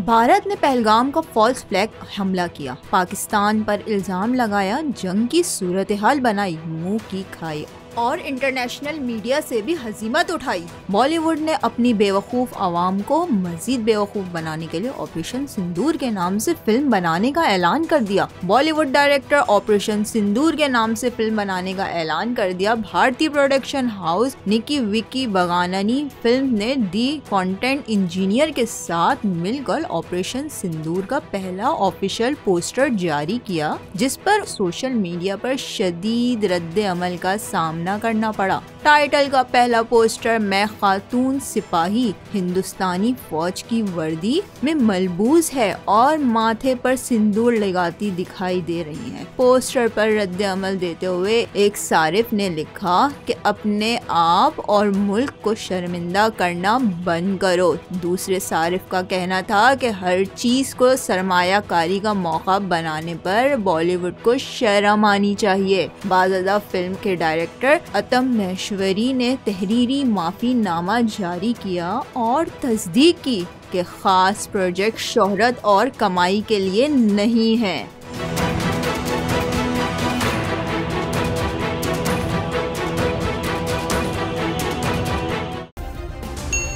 भारत ने पहलगाम का false flag हमला किया, पाकिस्तान पर इल्जाम लगाया, जंग की सूरत हाल बनाई, मुंह की खाई और इंटरनेशनल मीडिया से भी हजीमत उठाई। बॉलीवुड ने अपनी बेवकूफ आवाम को मजीद बेवकूफ बनाने के लिए ऑपरेशन सिंदूर के नाम से फिल्म बनाने का ऐलान कर दिया। बॉलीवुड डायरेक्टर ऑपरेशन सिंदूर के नाम से फिल्म बनाने का ऐलान कर दिया। भारतीय प्रोडक्शन हाउस निकी विकी बगानानी फिल्म ने दी कंटेंट इंजीनियर के साथ मिलकर ऑपरेशन सिंदूर का पहला ऑफिशियल पोस्टर जारी किया, जिस पर सोशल मीडिया पर शदीद रद्द अमल का सामना करना पड़ा। टाइटल का पहला पोस्टर मैं खातून सिपाही हिंदुस्तानी फौज की वर्दी में मलबूस है और माथे पर सिंदूर लगाती दिखाई दे रही है। पोस्टर पर रद्द अमल देते हुए एक सारिफ ने लिखा कि अपने आप और मुल्क को शर्मिंदा करना बंद करो। दूसरे सारिफ का कहना था कि हर चीज को सरमायाकारी का मौका बनाने पर बॉलीवुड को शर्म आनी चाहिए। बाज़ादा फिल्म के डायरेक्टर अतम महेश्वरी ने तहरीरी माफीनामा जारी किया और तस्दीक की कि खास प्रोजेक्ट शोहरत और कमाई के लिए नहीं है।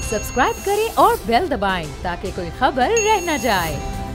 सब्सक्राइब करें और बेल दबाएं ताकि कोई खबर रह न जाए।